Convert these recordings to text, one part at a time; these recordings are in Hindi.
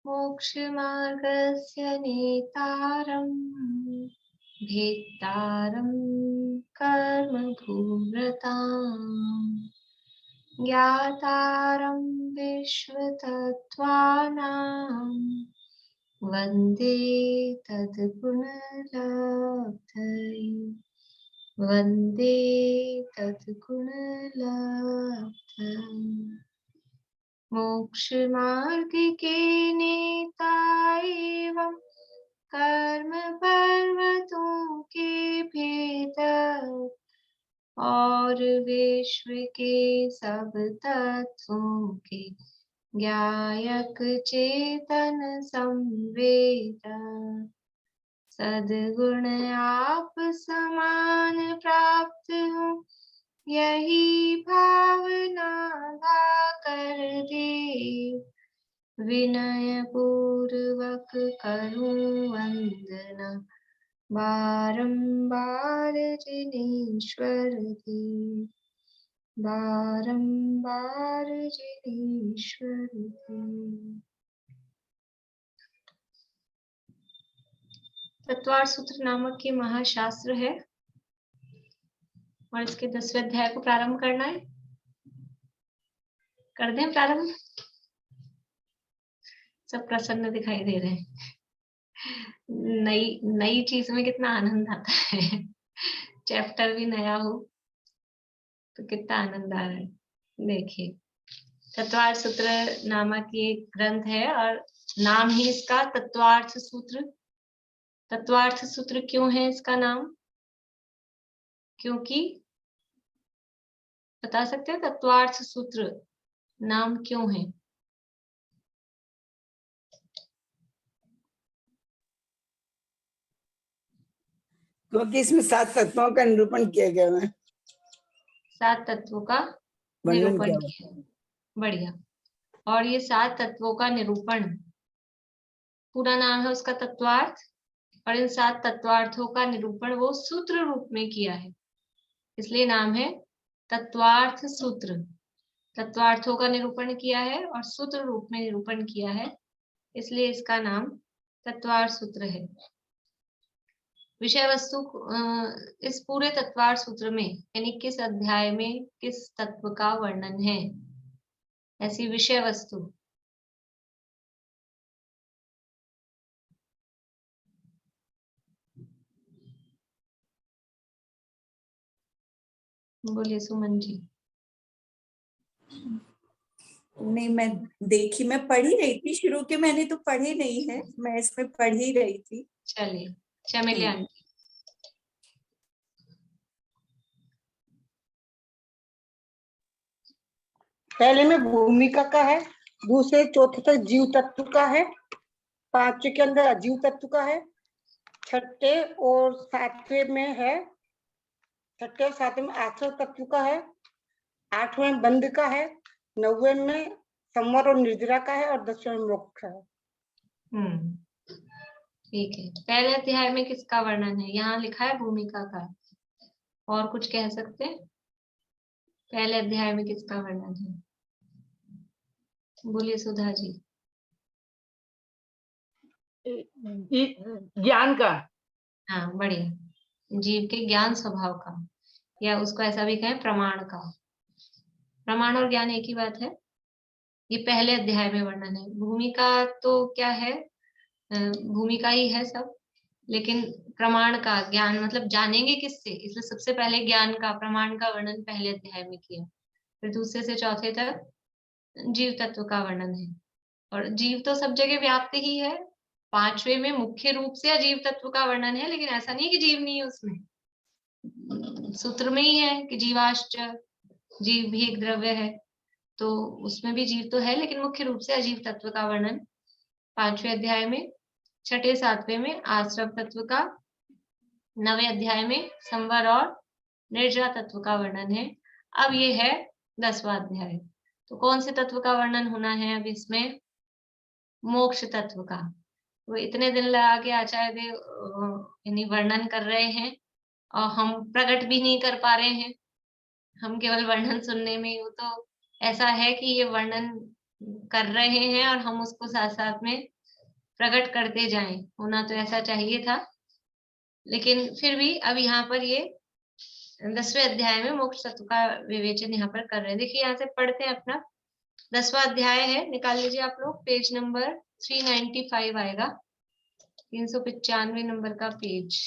मोक्षमार्गस्य नेतारम् भेत्तारं कर्मभूव्रताम् ज्ञातारं विश्वतत्त्वानां वन्दे तद्गुणलब्धये वन्दे तद्गुणलब्धये। मोक्षमार्ग के नेता एवं कर्म पर्वतों के भेदक और विश्व के सब तत्वों के ज्ञायक चेतन संवेदक सद्गुण आप समान प्राप्त हो यही भावना गा कर दे विनय पूर्वक करूं वंदना बारंबार जिनेश्वर की बारंबार जिनेश्वर की। तत्वार्थ सूत्र नामक ये महाशास्त्र है और इसके 10वें अध्याय को प्रारंभ करना है। कर दें प्रारंभ। सब प्रसन्न दिखाई दे रहे हैं। नई चीज में कितना आनंद आता है। चैप्टर भी नया हो तो कितना आनंद आ रहा है। देखिए, तत्वार्थ सूत्र नामक ये ग्रंथ है और नाम ही इसका तत्वार्थ सूत्र। तत्वार्थ सूत्र क्यों है इसका नाम? क्योंकि बता सकते हैं तत्वार्थ सूत्र नाम क्यों है? क्योंकि इसमें 7 तत्वों का निरूपण किया गया है। 7 तत्वों का निरूपण किया। बढ़िया। और ये 7 तत्वों का निरूपण, पूरा नाम है उसका तत्वार्थ, और इन 7 तत्वार्थों का निरूपण वो सूत्र रूप में किया है, इसलिए नाम है तत्वार्थ सूत्र। तत्वार्थों का निरूपण किया है और सूत्र रूप में निरूपण किया है, इसलिए इसका नाम तत्वार्थ सूत्र है। विषय वस्तु इस पूरे तत्वार्थ सूत्र में यानी किस अध्याय में किस तत्व का वर्णन है, ऐसी विषय वस्तु बोलिए सुमन जी। नहीं, मैं देखी, मैं पढ़ी रही थी शुरू के, मैंने तो पढ़ी नहीं है, मैं इसमें पढ़ ही रही थी। चलिए, चमेली आंटी। पहले में भूमिका का है, दूसरे चौथे तक जीव तत्व का है, 5वें के अंदर अजीव तत्व का है, 6ठे और 7वें में है, 6ठे और 7वें में आश्रय तत्व का है, 8वें में बंध का है, 9वें में संवर और निर्जरा का है और 10वें में मोक्ष का है। ठीक है। पहले अध्याय में किसका वर्णन है? यहाँ लिखा है भूमिका का। और कुछ कह सकते हैं? पहले अध्याय में किसका वर्णन है? बोलिए सुधा जी। ज्ञान का। हाँ, बढ़िया। जीव के ज्ञान स्वभाव का, या उसको ऐसा भी कहें प्रमाण का। प्रमाण और ज्ञान एक ही बात है। ये पहले अध्याय में वर्णन है। भूमिका तो क्या है, भूमिका ही है सब, लेकिन प्रमाण का ज्ञान मतलब जानेंगे किससे, इसलिए सबसे पहले ज्ञान का, प्रमाण का वर्णन पहले अध्याय में किया। फिर दूसरे से चौथे तक जीव तत्व का वर्णन है। और जीव तो सब जगह व्याप्त ही है। 5वें में मुख्य रूप से अजीव तत्व का वर्णन है, लेकिन ऐसा नहीं कि जीव नहीं है उसमें, सूत्र में ही है कि जीवाश्च, जीव भी एक द्रव्य है, तो उसमें भी जीव तो है, लेकिन मुख्य रूप से अजीव तत्व का वर्णन 5वें अध्याय में, 6ठे 7वें में आश्रव तत्व का, 9वें अध्याय में संवर और निर्जरा तत्व का वर्णन है। अब ये है 10वां अध्याय। तो कौन से तत्व का वर्णन होना है अब इसमें? मोक्ष तत्व का। वो इतने दिन लगा के आचार्य देव यानी वर्णन कर रहे हैं और हम प्रकट भी नहीं कर पा रहे हैं, हम केवल वर्णन सुनने में। वो तो ऐसा है कि ये वर्णन कर रहे हैं और हम उसको साथ साथ में प्रकट करते जाएं। होना तो ऐसा चाहिए था, लेकिन फिर भी अब यहाँ पर ये 10वें अध्याय में मोक्ष तत्व का विवेचन यहाँ पर कर रहे हैं। देखिए यहाँ से पढ़ते हैं अपना 10वां अध्याय है, निकाल लीजिए आप लोग, पेज नंबर 395 आएगा, 395 नंबर का पेज।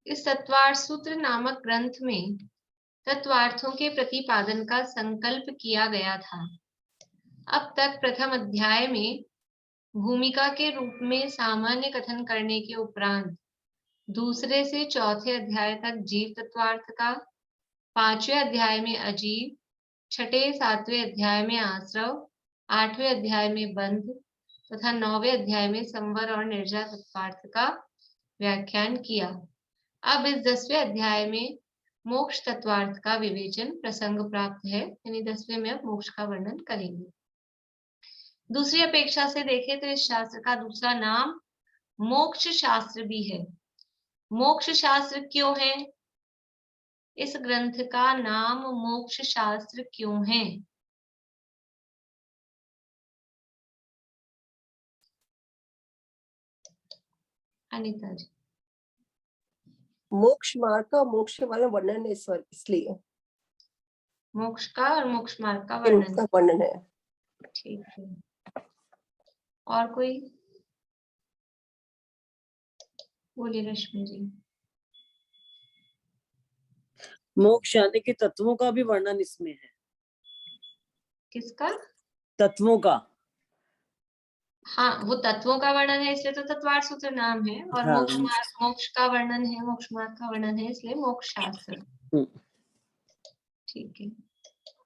इस तत्वार्थ सूत्र नामक ग्रंथ में तत्वार्थों के प्रतिपादन का संकल्प किया गया था। अब तक प्रथम अध्याय में भूमिका के रूप में सामान्य कथन करने के उपरांत दूसरे से चौथे अध्याय तक जीव तत्वार्थ का, 5वें अध्याय में अजीव, 6ठे 7वें अध्याय में आश्रव, 8वें अध्याय में बंध तथा 9वें अध्याय में संवर और निर्जा तत्वार्थ का व्याख्यान किया। अब इस 10वें अध्याय में मोक्ष तत्वार्थ का विवेचन प्रसंग प्राप्त है, यानी 10वें में अब मोक्ष का वर्णन करेंगे। दूसरी अपेक्षा से देखें तो इस शास्त्र का दूसरा नाम मोक्ष शास्त्र भी है। मोक्ष शास्त्र क्यों है? इस ग्रंथ का नाम मोक्ष शास्त्र क्यों है? अनिता जी। मोक्ष मार्ग का मोक्ष वाला वर्णन है, इसलिए मोक्ष का और मोक्ष मार्ग का वर्णन। का वर्णन है। ठीक है, और कोई? बोलिए रश्मि जी। मोक्ष आदि के तत्वों का भी वर्णन इसमें है। किसका? तत्वों का। हाँ, वो तत्वों का वर्णन है इसलिए तो तत्वार्थ सूत्र नाम है, और हाँ। मोक्ष का वर्णन है, मोक्ष मार्ग का वर्णन है, इसलिए मोक्ष शास्त्र। ठीक है,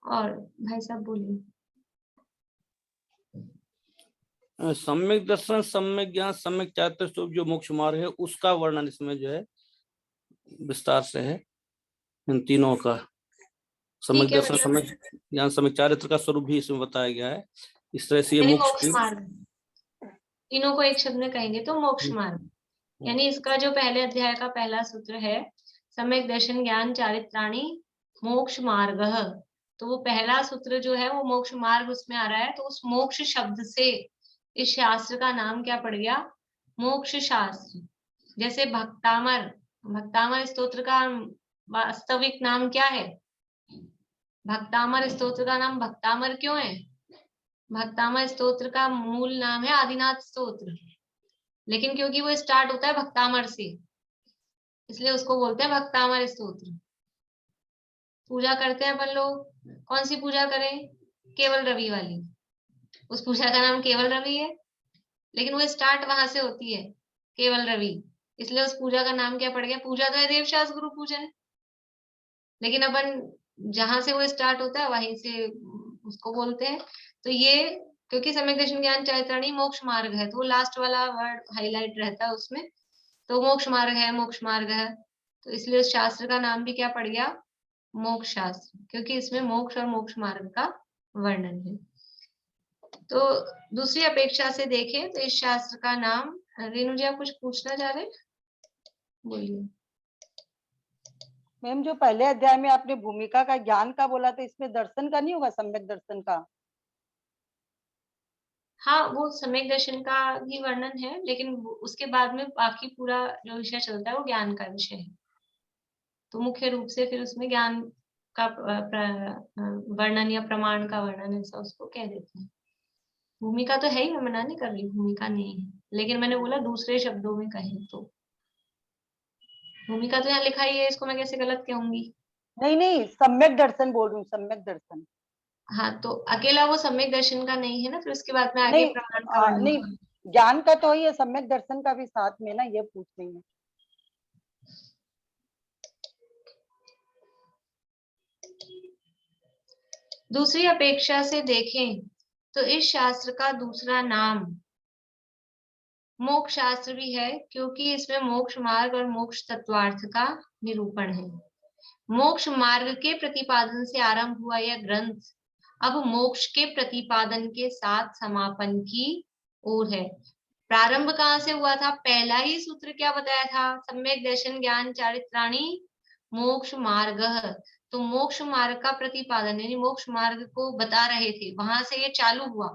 और भाई साहब बोलिए। सम्यक दर्शन, सम्यक ज्ञान, सम्यक चारित्र स्वरूप जो मोक्ष मार्ग है उसका वर्णन इसमें जो है विस्तार से है, इन तीनों का। सम्यक दर्शन, सम्यक ज्ञान, सम्यक चारित्र का स्वरूप भी इसमें बताया गया है। इस तरह से ये मोक्ष मार्ग, तीनों को एक शब्द में कहेंगे तो मोक्ष मार्ग, यानी इसका जो पहले अध्याय का पहला सूत्र है सम्यक दर्शन ज्ञान चारित्राणि मोक्ष मार्ग, तो वो पहला सूत्र जो है वो मोक्ष मार्ग उसमें आ रहा है। तो उस मोक्ष शब्द से इस शास्त्र का नाम क्या पड़ गया? मोक्ष शास्त्र। जैसे भक्तामर, भक्तामर स्तोत्र का वास्तविक नाम क्या है? भक्तामर स्तोत्र का नाम भक्तामर क्यों है? भक्तामर स्तोत्र का मूल नाम है आदिनाथ स्तोत्र, लेकिन क्योंकि वो स्टार्ट होता है भक्तामर से, इसलिए उसको बोलते हैं भक्तामर स्तोत्र। पूजा करते हैं अपन लोग, कौन सी पूजा करें? केवल रवि वाली। उस पूजा का नाम केवल रवि है, लेकिन वो स्टार्ट वहां से होती है केवल रवि, इसलिए उस पूजा का नाम क्या पड़ गया? पूजा तो है देवशास्त्र गुरु पूजन, लेकिन अपन जहां से वो स्टार्ट होता है वहीं से उसको बोलते हैं। तो ये क्योंकि सम्यक दर्शन ज्ञान चारित्राणि मोक्ष मार्ग है, तो वो लास्ट वाला वर्ड हाईलाइट रहता है उसमें, तो मोक्ष मार्ग है, मोक्ष मार्ग है, तो इसलिए उस शास्त्र का नाम भी क्या पड़ गया? मोक्ष शास्त्र, क्योंकि इसमें मोक्ष और मोक्ष मार्ग का वर्णन है। तो दूसरी अपेक्षा से देखें तो इस शास्त्र का नाम, रेणु जी आप कुछ पूछना चाह रहे हैं? बोलिए। मैम, जो पहले अध्याय में आपने भूमिका का ज्ञान का बोला था, इसमें दर्शन का नहीं होगा? सम्यक दर्शन का? हाँ, वो सम्यक दर्शन का ही वर्णन है, लेकिन उसके बाद में बाकी पूरा जो विषय चलता है वो ज्ञान का विषय है, तो मुख्य रूप से फिर उसमें ज्ञान का वर्णन या प्रमाण का वर्णन ऐसा उसको कह देते हैं। भूमिका तो है ही, मैं मना नहीं कर रही, भूमिका नहीं है, लेकिन मैंने बोला दूसरे शब्दों में कहें तो। भूमिका तो यहाँ लिखा ही है, इसको मैं कैसे गलत कहूंगी? नहीं नहीं, सम्यक दर्शन बोल रही हूँ, सम्यक दर्शन। हाँ, तो अकेला वो सम्यक दर्शन का नहीं है ना, फिर उसके बाद में आगे प्रमाण का वर्णन। नहीं, ज्ञान का तो ही है, सम्यक दर्शन का भी साथ में ना, ये पूछ रही हूँ। दूसरी अपेक्षा से देखें तो इस शास्त्र का दूसरा नाम मोक्ष शास्त्र भी है, क्योंकि इसमें मोक्ष मार्ग और मोक्ष तत्वार्थ का निरूपण है। मोक्ष मार्ग के प्रतिपादन से आरंभ हुआ यह ग्रंथ अब मोक्ष के प्रतिपादन के साथ समापन की ओर है। प्रारंभ कहाँ से हुआ था? पहला ही सूत्र क्या बताया था? सम्यक दर्शन ज्ञान चारित्राणि मोक्ष मार्ग। तो मोक्ष मार्ग का प्रतिपादन यानी मोक्ष मार्ग को बता रहे थे, वहां से ये चालू हुआ।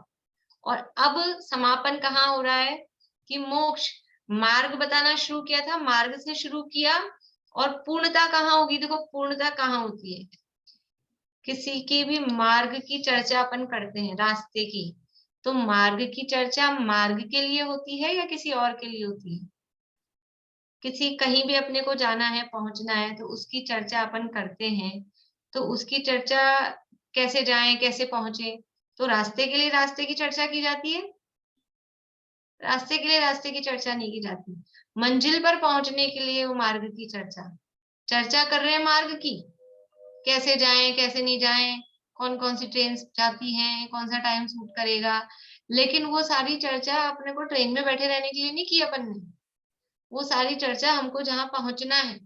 और अब समापन कहाँ हो रहा है कि मोक्ष मार्ग बताना शुरू किया था, मार्ग से शुरू किया, और पूर्णता कहाँ होगी? देखो पूर्णता कहाँ होती है, किसी की भी मार्ग की चर्चा अपन करते हैं, रास्ते की, तो मार्ग की चर्चा मार्ग के लिए होती है या किसी और के लिए होती है? किसी कहीं भी अपने को जाना है, पहुंचना है, तो उसकी चर्चा अपन करते हैं। तो उसकी चर्चा कैसे जाएं, कैसे पहुंचे? तो रास्ते के लिए रास्ते की चर्चा की जाती है, रास्ते के लिए रास्ते की चर्चा नहीं की जाती। मंजिल पर पहुंचने के लिए वो मार्ग की चर्चा कर रहे हैं, मार्ग की, कैसे जाएं कैसे नहीं जाएं, कौन कौन सी ट्रेन जाती हैं, कौन सा टाइम सूट करेगा। लेकिन वो सारी चर्चा अपने को ट्रेन में बैठे रहने के लिए नहीं की अपन ने, वो सारी चर्चा हमको जहां पहुंचना है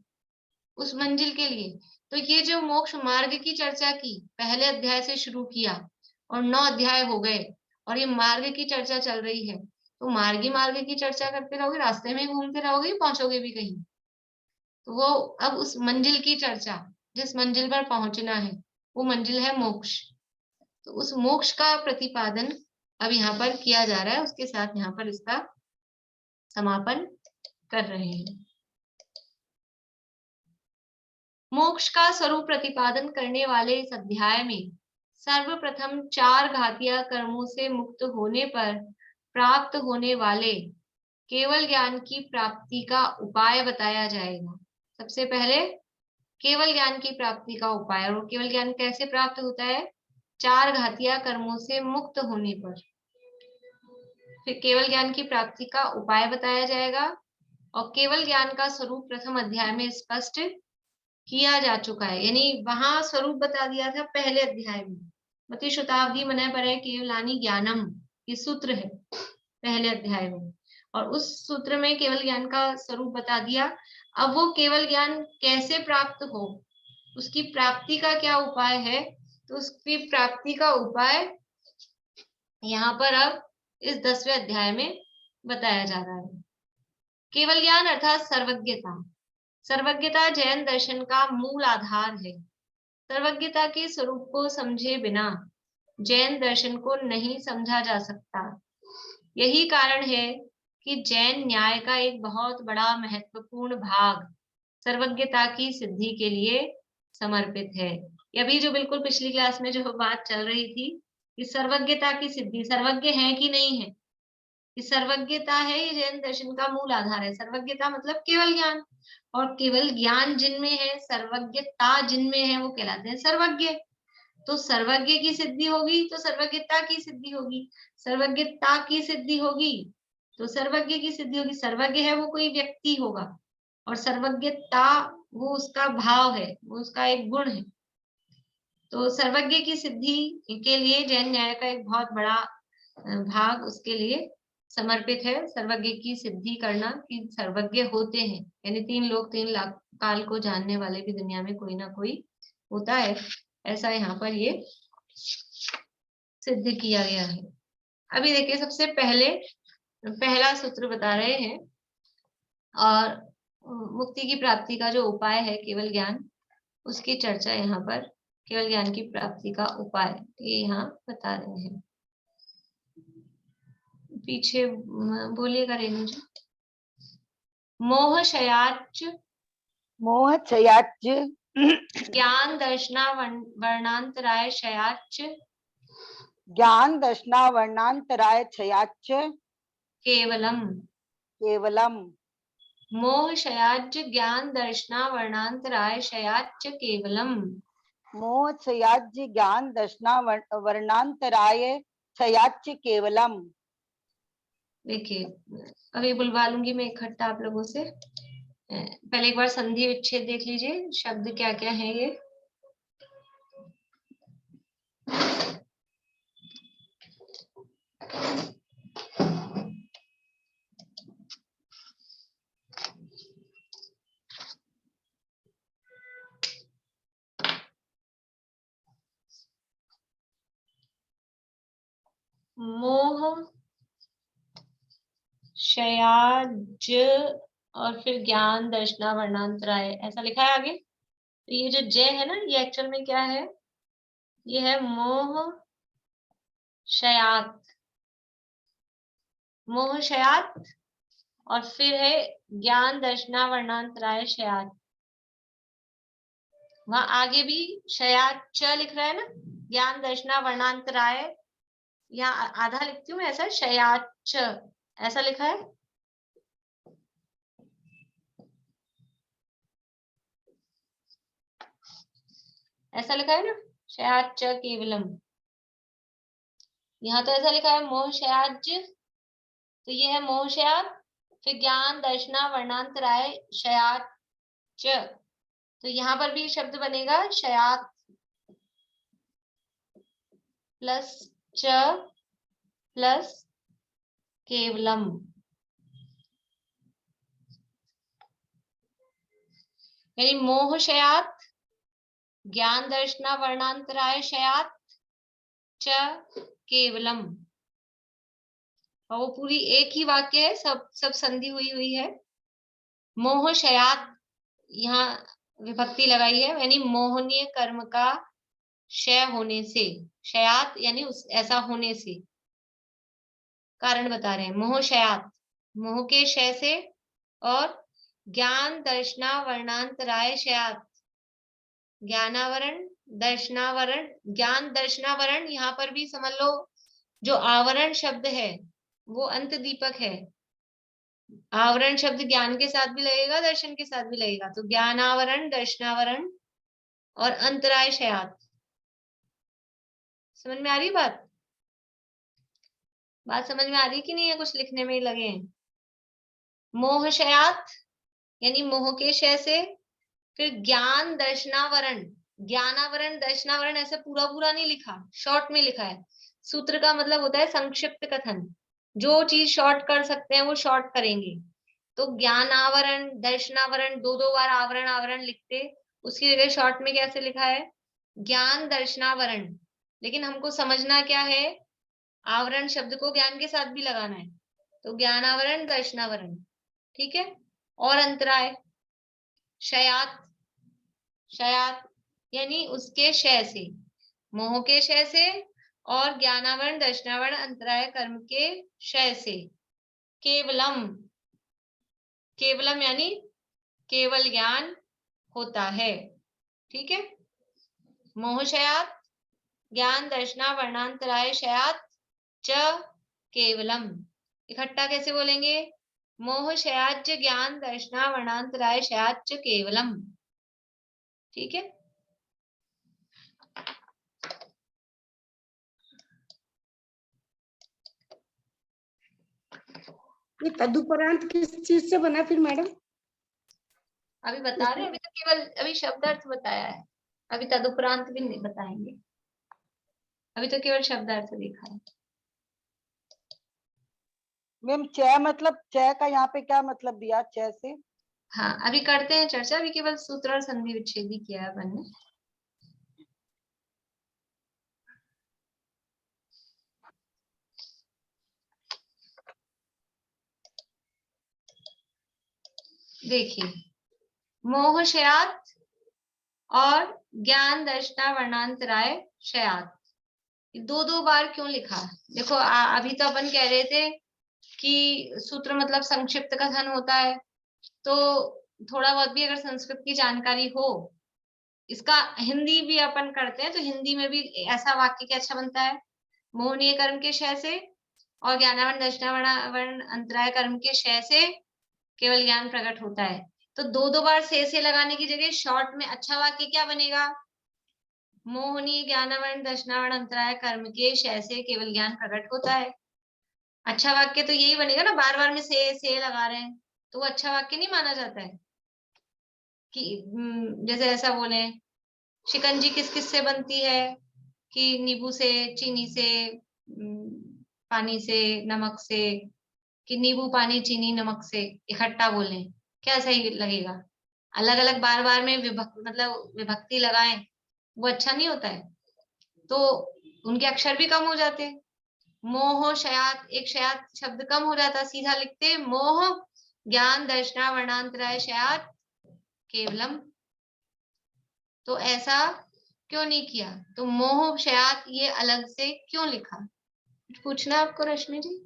उस मंजिल के लिए। तो ये जो मोक्ष मार्ग की चर्चा की, पहले अध्याय से शुरू किया और 9 अध्याय हो गए, और ये मार्ग की चर्चा चल रही है, तो मार्ग की चर्चा करते रहोगे, रास्ते में घूमते रहोगे, पहुंचोगे भी कहीं। तो वो अब उस मंजिल की चर्चा, जिस मंजिल पर पहुंचना है, वो मंजिल है मोक्ष। तो उस मोक्ष का प्रतिपादन अब यहाँ पर किया जा रहा है, उसके साथ यहाँ पर इसका समापन कर रहे हैं। मोक्ष का स्वरूप प्रतिपादन करने वाले इस अध्याय में सर्वप्रथम 4 घातीय कर्मों से मुक्त होने पर प्राप्त होने वाले केवल ज्ञान की प्राप्ति का उपाय बताया जाएगा। सबसे पहले केवल ज्ञान की प्राप्ति का उपाय, और केवल ज्ञान कैसे प्राप्त होता है? 4 घातीय कर्मों से मुक्त होने पर। फिर केवल ज्ञान की प्राप्ति का उपाय बताया जाएगा, और केवल ज्ञान का स्वरूप प्रथम अध्याय में स्पष्ट किया जा चुका है। यानी वहां स्वरूप बता दिया था पहले अध्याय में, मति शताब्दी मन पर केवलानी ज्ञानम, ये सूत्र है पहले अध्याय में, और उस सूत्र में केवल ज्ञान का स्वरूप बता दिया। अब वो केवल ज्ञान कैसे प्राप्त हो, उसकी प्राप्ति का क्या उपाय है, तो उसकी प्राप्ति का उपाय यहाँ पर अब इस 10वें अध्याय में बताया जा रहा है। केवल ज्ञान अर्थात सर्वज्ञता। सर्वज्ञता जैन दर्शन का मूल आधार है। सर्वज्ञता के स्वरूप को समझे बिना जैन दर्शन को नहीं समझा जा सकता। यही कारण है कि जैन न्याय का एक बहुत बड़ा महत्वपूर्ण भाग सर्वज्ञता की सिद्धि के लिए समर्पित है। अभी जो बिल्कुल पिछली क्लास में जो बात चल रही थी कि सर्वज्ञता की सिद्धि, सर्वज्ञ है कि नहीं है, कि सर्वज्ञता है ये जैन दर्शन का मूल आधार है। सर्वज्ञता मतलब केवल ज्ञान, और केवल ज्ञान जिनमें है, सर्वज्ञता जिनमें है, वो कहलाते हैं सर्वज्ञ। तो सर्वज्ञ की सिद्धि होगी तो सर्वज्ञता की सिद्धि होगी, सर्वज्ञता की सिद्धि होगी तो सर्वज्ञ की सिद्धि होगी। सर्वज्ञ है वो कोई व्यक्ति होगा, और सर्वज्ञता वो उसका भाव है, वो उसका एक गुण है। तो सर्वज्ञ की सिद्धि के लिए जैन न्याय का एक बहुत बड़ा भाग उसके लिए समर्पित है, सर्वज्ञ की सिद्धि करना, कि सर्वज्ञ होते हैं, यानी 3 लोग 3 लाख काल को जानने वाले भी दुनिया में कोई ना कोई होता है, ऐसा यहाँ पर ये सिद्ध किया गया है। अभी देखिए सबसे पहले पहला सूत्र बता रहे हैं, और मुक्ति की प्राप्ति का जो उपाय है केवल ज्ञान, उसकी चर्चा यहाँ पर, केवल ज्ञान की प्राप्ति का उपाय ये यहाँ बता रहे हैं। पीछे बोलिएगा रेणु जी। मोहक्षयाच्च ज्ञान दर्शना वर्णांतराय क्षयाच्च ज्ञान दर्शना वर्णांतराय क्षयाच्च केवलम। केवलम। मोहक्षयाच्च ज्ञान दर्शना वर्णांतराय क्षयाच्च केवलम। मोहक्षयाच्च ज्ञान दर्शना वर्णांतराय क्षयाच्च केवलम। देखिए अभी बुलवा लूंगी मैं इकट्ठा आप लोगों से। पहले एक बार संधि विच्छेद देख लीजिए, शब्द क्या क्या है ये। शयाज और फिर ज्ञान दर्शना वर्णांतराय, ऐसा लिखा है आगे। तो ये जो जय है ना, ये एक्चुअल में क्या है, ये है मोह शयात, मोह शयात, और फिर है ज्ञान दर्शना वर्णांतराय शयात। वहां आगे भी शयात च लिख रहा है ना, ज्ञान दर्शना वर्णांतराय, यहाँ आधा लिखती हूँ मैं ऐसा, शयात च ऐसा लिखा है। ऐसा लिखा है ना, शयात च केवलम। यहाँ तो ऐसा लिखा है मोह शयाज, तो ये है मोह शयात, फिर ज्ञान दर्शना वर्णांतराय शयात च, तो यहाँ पर भी शब्द बनेगा शयात प्लस च प्लस केवलम। यानी मोह शयात, ज्ञान दर्शना वर्णांतराय शयात च केवलम। और वो पूरी एक ही वाक्य है, सब संधि हुई हुई है। मोह शयात, यहाँ विभक्ति लगाई है, यानी मोहनीय कर्म का क्षय होने से, शयात यानी उस ऐसा होने से, कारण बता रहे हैं। मोह शयात, मोह के क्षय से, और ज्ञान दर्शना वर्णांतराय शयात, ज्ञानावरण दर्शनावरण, ज्ञान दर्शनावरण, यहाँ पर भी समझ लो जो आवरण शब्द है वो अंत दीपक है। आवरण शब्द ज्ञान के साथ भी लगेगा, दर्शन के साथ भी लगेगा, तो ज्ञानावरण दर्शनावरण और अंतराय शयात। समझ में आ रही बात समझ में आ रही कि नहीं है, कुछ लिखने में ही लगे हैं। मोह शयात यानी मोह के क्षय से, फिर ज्ञान दर्शनावरण, ज्ञानावरण दर्शनावरण ऐसे पूरा पूरा नहीं लिखा, शॉर्ट में लिखा है। सूत्र का मतलब होता है संक्षिप्त कथन, जो चीज शॉर्ट कर सकते हैं वो शॉर्ट करेंगे। तो ज्ञानावरण दर्शनावरण, दो दो बार आवरण आवरण लिखते, उसकी जगह शॉर्ट में कैसे लिखा है, ज्ञान दर्शनावरण। लेकिन हमको समझना क्या है, आवरण शब्द को ज्ञान के साथ भी लगाना है, तो ज्ञानावरण दर्शनावरण, ठीक है। और अंतराय शयात, शयात यानी उसके क्षय से, मोह के क्षय से, और ज्ञानावरण दर्शनावरण अंतराय कर्म के क्षय से। केवलम, केवलम यानी केवल ज्ञान होता है, ठीक है। मोह शयात, ज्ञान दर्शना वर्णांतराय शयात च केवलम। इकट्ठा कैसे बोलेंगे, मोह शयाच ज्ञान दर्शना वर्णांतराय शयात च केवलम, ठीक है। ये तदुपरांत किस चीज से बना फिर मैडम? अभी बता रहे हैं, अभी तो केवल अभी शब्दार्थ बताया है, अभी तदुपरांत भी नहीं बताएंगे, अभी तो केवल शब्दार्थ देखा है। मैम च मतलब च का यहाँ पे क्या मतलब दिया च से? हाँ अभी करते हैं चर्चा, अभी केवल सूत्र और संधि विच्छेद ही किया है अपन ने। देखिए, मोह शयात और ज्ञान दर्शना वर्णांतराय शयात, दो दो बार क्यों लिखा? देखो अभी तो अपन कह रहे थे कि सूत्र मतलब संक्षिप्त कथन होता है, तो थोड़ा बहुत भी अगर संस्कृत की जानकारी हो, इसका हिंदी भी अपन करते हैं, तो हिंदी में भी ऐसा वाक्य कैसा बनता है, मोहनीय कर्म के क्षय से और ज्ञानावरण दर्शनावरण अंतराय कर्म के क्षय से केवल ज्ञान प्रकट होता है। तो दो दो बार से लगाने की जगह शॉर्ट में अच्छा वाक्य क्या बनेगा, मोहनीय ज्ञानावरण दर्शनावरण अंतराय कर्म के क्षय से केवल ज्ञान प्रकट होता है। अच्छा वाक्य तो यही बनेगा ना, बार बार में से लगा रहे हैं तो वो अच्छा वाक्य नहीं माना जाता है। कि जैसे ऐसा बोले, शिकंजी किस किस से बनती है, कि नींबू से, चीनी से, पानी से, नमक से, कि नींबू पानी चीनी नमक से इकट्ठा बोले, क्या सही लगेगा? अलग अलग बार बार में मतलब विभक्ति लगाएं, वो अच्छा नहीं होता है, तो उनके अक्षर भी कम हो जाते हैं। मोह शयात, एक शयात शब्द कम हो जाता, सीधा लिखते मोह ज्ञान दर्शना वर्णांतराय शयात केवलम। तो ऐसा क्यों नहीं किया? तो मोह शयात ये अलग से क्यों लिखा? पूछना आपको रश्मि जी?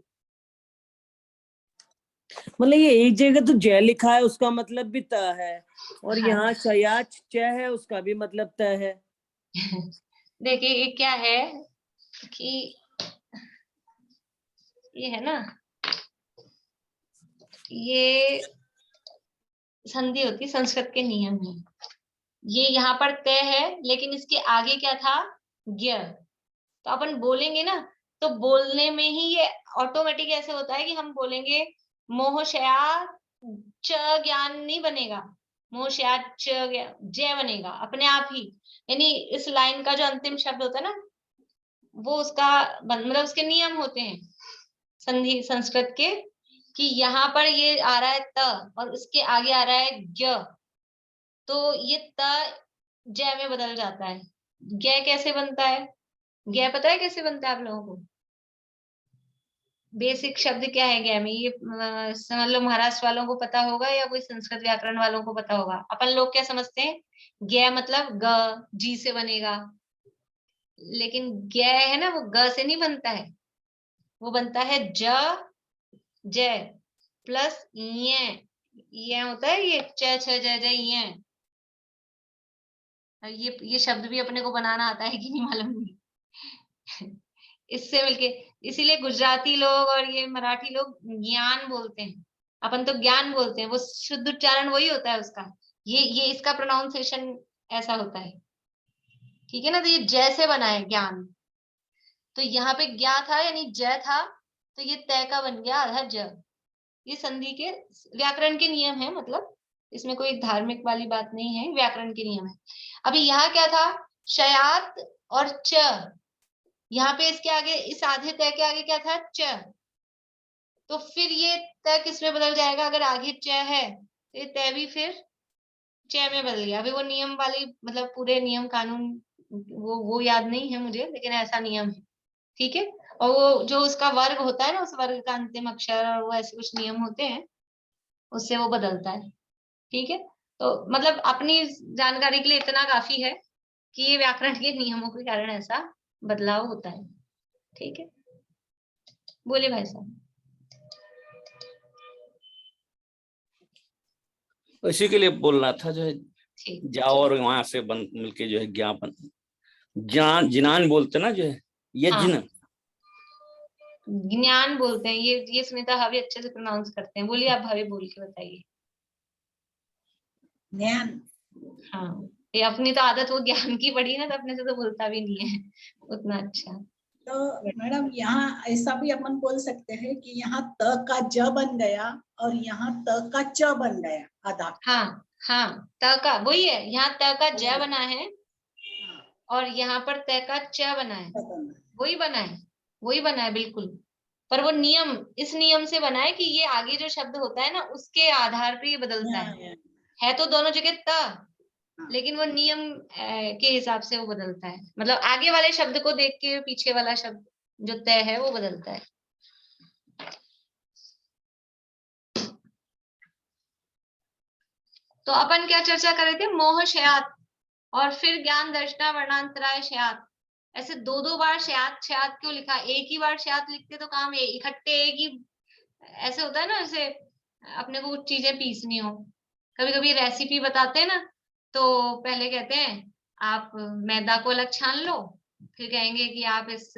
मतलब ये एक जगह तो जय लिखा है, उसका मतलब भी त है, और हाँ। यहाँ शयाच च है, उसका भी मतलब त है। देखिए ये क्या है कि ये है ना, ये संधि होती है, संस्कृत के नियम है। ये यहाँ पर तय है, लेकिन इसके आगे क्या था? ज्ञ। तो अपन बोलेंगे ना, तो बोलने में ही ये ऑटोमेटिक ऐसे होता है कि हम बोलेंगे मोहशया च ज्ञान नहीं बनेगा, मोहशया च जय बनेगा अपने आप ही। यानी इस लाइन का जो अंतिम शब्द होता है ना, वो उसका मतलब उसके नियम होते हैं संधि संस्कृत के, कि यहाँ पर ये आ रहा है त और इसके आगे आ रहा है ज्ञ, तो ये त जय में बदल जाता है। ज्ञ कैसे बनता है? ज्ञ पता है कैसे बनता है आप लोगों को? बेसिक शब्द क्या है ज्ञ में? ये समझ लो महाराष्ट्र वालों को पता होगा या कोई संस्कृत व्याकरण वालों को पता होगा। अपन लोग क्या समझते हैं? ज्ञ मतलब ग जी से बनेगा, लेकिन ज्ञ है ना, वो ग से नहीं बनता है, वो बनता है ज जय प्लस ये होता है, ये च छ जय जय ये। ये शब्द भी अपने को बनाना आता है कि नहीं मालूम नहीं। इससे मिलके, इसीलिए गुजराती लोग और ये मराठी लोग ज्ञान बोलते हैं, अपन तो ज्ञान बोलते हैं, वो शुद्ध उच्चारण वही होता है उसका। ये इसका प्रोनाउंसिएशन ऐसा होता है, ठीक है ना? तो ये जय से बना है ज्ञान, तो यहाँ पे ज्ञा था यानी जय था, तो ये तय का बन गया आधा ज। ये संधि के व्याकरण के नियम है, मतलब इसमें कोई धार्मिक वाली बात नहीं है, व्याकरण के नियम है। अभी यहाँ क्या था? शयात और च, यहाँ पे इसके आगे, इस आधे तय के आगे क्या था? च। तो फिर ये तय किसमें बदल जाएगा? अगर आगे च है तो ये तय भी फिर च में बदल गया। अभी वो नियम वाली, मतलब पूरे नियम कानून वो याद नहीं है मुझे, लेकिन ऐसा नियम है, ठीक है? और वो जो उसका वर्ग होता है ना, उस वर्ग का अंतिम अक्षर और वो ऐसे कुछ नियम होते हैं, उससे वो बदलता है, ठीक है? तो मतलब अपनी जानकारी के लिए इतना काफी है कि ये व्याकरण के नियमों के कारण ऐसा बदलाव होता है, ठीक है? बोले भाई साहब। इसी के लिए बोलना था, जो है ठीक, जाओ और वहां से बन मिलके जो है ज्ञापन, ज्ञान जिनान बोलते ना, जो है यज्ञ। हाँ, ज्ञान बोलते हैं। ये सुनीता भाभी अच्छे से प्रोनाउंस करते हैं। बोलिए आप भाभी, बोल के बताइए। ज्ञान। हाँ, ये अपनी तो आदत वो ज्ञान की पड़ी ना, तो अपने से तो बोलता भी नहीं है उतना अच्छा। तो मैडम यहाँ ऐसा भी अपन बोल सकते हैं कि यहाँ त का ज बन गया और यहाँ त का च बन गया आधा। हाँ हाँ, त का वही है, यहाँ त का ज बना है और यहाँ पर त का च बना है, वही बना है, वही बना है बिल्कुल। पर वो नियम, इस नियम से बना है कि ये आगे जो शब्द होता है ना, उसके आधार पे ये बदलता है तो दोनों जगह त, लेकिन वो नियम के हिसाब से वो बदलता है। मतलब आगे वाले शब्द को देख के पीछे वाला शब्द जो तय है वो बदलता है। तो अपन क्या चर्चा कर रहे थे? मोह शयात और फिर ज्ञान दर्शना वर्णांतराय शयात। ऐसे दो दो बार शयात शयात क्यों लिखा? एक ही बार शयात लिखते तो काम इकट्ठे एक ही, ऐसे होता है ना, जैसे अपने को कुछ चीजें पीसनी हो, कभी कभी रेसिपी बताते हैं ना, तो पहले कहते हैं आप मैदा को अलग छान लो, फिर कहेंगे कि आप इस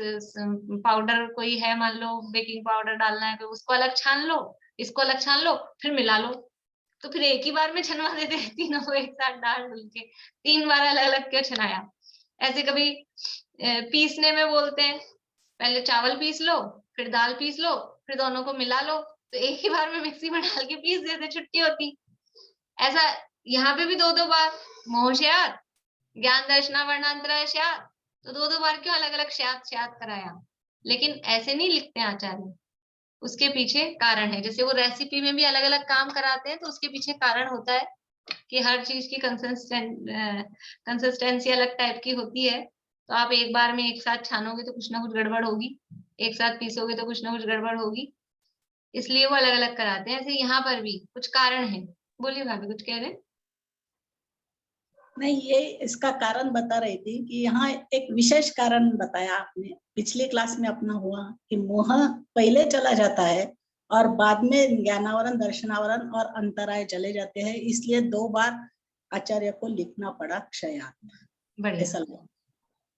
पाउडर कोई है, मान लो बेकिंग पाउडर डालना है, तो उसको अलग छान लो, इसको अलग छान लो, फिर मिला लो। तो फिर एक ही बार में छनवा देते हैं तीनों को एक साथ डाल डुल के, 3 बार अलग अलग क्यों छनाया? ऐसे कभी पीसने में बोलते हैं, पहले चावल पीस लो, फिर दाल पीस लो, फिर दोनों को मिला लो, तो एक ही बार में मिक्सी में डाल के पीस देते, छुट्टी होती। ऐसा यहाँ पे भी दो दो बार मोह शयात ज्ञान दर्शना वर्णांतराय शयात, तो दो दो बार क्यों अलग अलग शयात शयात कराया? लेकिन ऐसे नहीं लिखते आचार्य, उसके पीछे कारण है। जैसे वो रेसिपी में भी अलग अलग काम कराते हैं, तो उसके पीछे कारण होता है कि हर चीज की कंसिस्टेंसी अलग टाइप की होती है, तो आप एक बार में एक साथ छानोगे तो कुछ ना कुछ गड़बड़ होगी, एक साथ पीसोगे तो कुछ ना कुछ गड़बड़ होगी, इसलिए वो अलग अलग कराते हैं। ऐसे यहाँ पर भी कुछ कारण है। बोलिए भाभी, कुछ कह रहे हैं? नहीं, ये इसका कारण बता रही थी कि यहाँ एक विशेष कारण बताया आपने, पिछली क्लास में अपना हुआ कि मोह पहले चला जाता है और बाद में ज्ञानावरण, दर्शनावरण और अंतराय चले जाते हैं, इसलिए 2 बार आचार्य को लिखना पड़ा क्षयात, बढ़िया। ऐसा लगा।